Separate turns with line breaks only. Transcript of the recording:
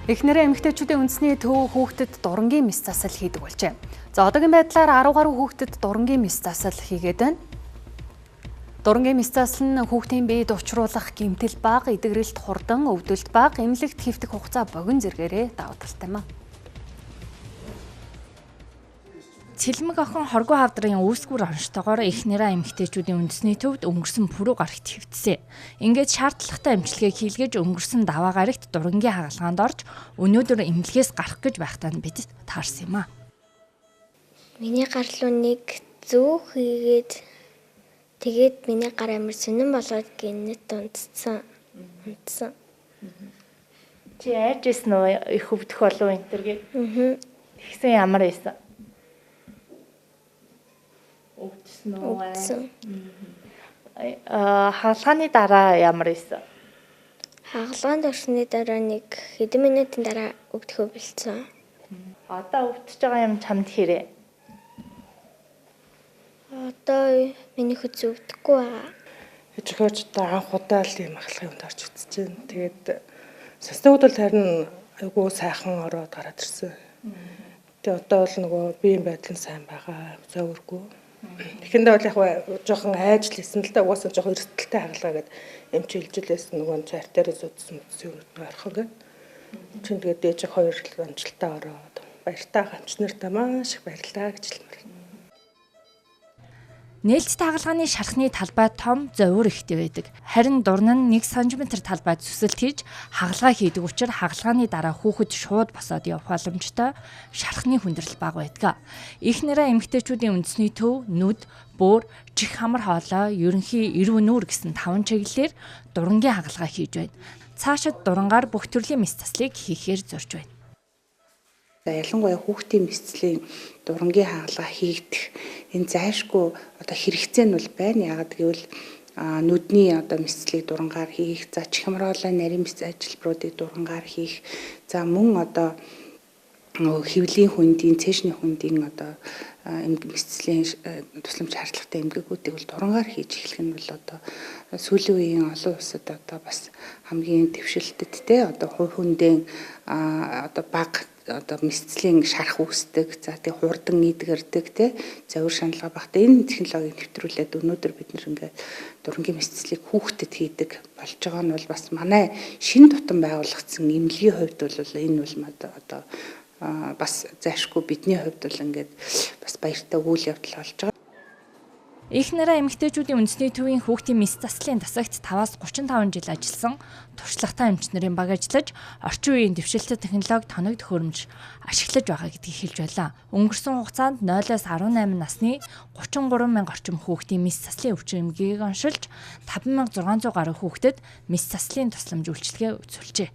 Эхнэрээ эмэгтэйчүүдийн үндэсний төв хүүхдэд дурангийн мэс засал хийдэг болжээ. За одоогийн байдлаар 10 гаруй хүүхдэд дурангийн мэс засал хийгээд байна. Дурангийн мэс засал нь хүүхдийн биед учруулах гэмтэл бага, эдгэрэлт хурдан, өвдөлт бага, эмнэлэгт хэвтэх хугацаа богино зэрэгээрээ давуу талтай юм. Цэлмэг охин хоргоо хавдрын үүсгүүр онцтойгоор эхнэрээ эмэгтэйчүүдийн үндэсний төвд өнгөрсөн пүрэв гарагт хэвтсэн. Ингээд шаардлагатай эмчилгээг хийлгэж өнгөрсөн даваа гарагт дурангийн хагалгаанд орж өнөөдөр эмнэлгээс гарах гэж байхдаа бид таарсан юм а.
Миний гар руу нэг зүүх хийгээд тэгээд миний гар амар сонирн болоод гинэт унтсан.
Чи айжсэн үү их өвдөх болов энэ төр гээ. Тэгсэн ямар байсан?
Өвдсөн.
Хаалгааны дараа ямар байсан?
Хаалгаанд орсны дараа нэг хэдэн минутын дараа өвдөхөө бэлдсэн.
Одоо өвдөж байгаа юм чамд хэрэг?
Одоо миний хөз өвдөхгүй байгаа.
Ижихөөж одоо анх удаа л ийм ахлахын үнд орж үзэж байна. Тэгээд сасны хөдөл харин айгүй сайхан ороод гараад ирсэн. Тэгээд одоо бол нөгөө биеийн байдал нь сайн байгаа, зөөвөргүй. Эхэндээ бол яг жоохон айж л исэн л да, угаасаа жоохон эрсдэлтэй хагалгаа гэд эмчилжилээс нөгөө артериз үзсэн юмуд нь орхон гэд. Чин тэгээд дээж хоёр амжилттай ороод баяртай хамч нартай маш их баярлалаа гэж хэлмээр.
Нээлттэй хагалгааны шархны талбай том, зовир ихтэй байдаг. Харин дурн нь 1 см талбайд сүсэлт хийж хагалгаа хийдэг учраас хагалгааны дараа хүүхэд шууд босоод явах боломжтой, шархны хүндрэл бага байдаг. Эхнэрээ эмэгтэйчүүдийн үндэсний төв, нүд, бөөр, чих хамар хоолой, ерөнхий эрв нүүр гэсэн 5 чиглэлээр дурангийн хагалгаа хийж байна. Цаашид дурангаар бүх төрлийн мэс заслыг хийхээр зорж байна.
Ялангуяа хүүхдийн мэсцлийн дурангийн хагалгаа хийгдэх энэ зайлшгүй одоо хэрэгцээ нь бол байна. Яагаад гэвэл нүдний одоо мэсцлийг дурангаар хийх, за чихмроолой нарийн мэс ажилбаруудыг дурангаар хийх, за мөн одоо хэвлийн хүндийн, цэшний хүндийн одоо мэсцлийн тусламж шаардлагатай эмгэгүүдийг бол дурангаар хийж эхлэх нь бол одоо сүүлийн үеийн олон улсад одоо бас хамгийн дэвшилтэд те одоо хувь хүндээ одоо бага одоо мэсцлийн шарах үүсдэг, за тэг хурдан идгэрдэг те зовир шаналга багт энэ технологиг нэвтрүүлээд өнөөдөр бид ингээд дурангийн мэсцлийг хүүхдэд хийдэг болж байгаа нь бол бас манай шин тутам байгуулагдсан эмнэлгийн хувьд бол энэ бол одоо бас зайшгүй бидний хувьд бол ингээд бас баяртай үйл явдал болж байгаа.
Эхнэрээ эмэгтэйчүүдийн үндэсний төвийн хүүхдийн мэс заслын тасагт 5-аас 35 жил ажилласан туршлагатай эмч нарын баг ажиллаж орчин үеийн дэвшилтэт технологи тоног төхөөрөмж ашиглаж байгаа гэдгийг хэлж байлаа. Өнгөрсөн хугацаанд 0-аас 18 насны 33 мянга орчим хүүхдийн мэс заслын өвчин эмгээг оншилж 5600 гаруй хүүхдэд мэс заслын тусламж үйлчилгээ үзүүлжээ.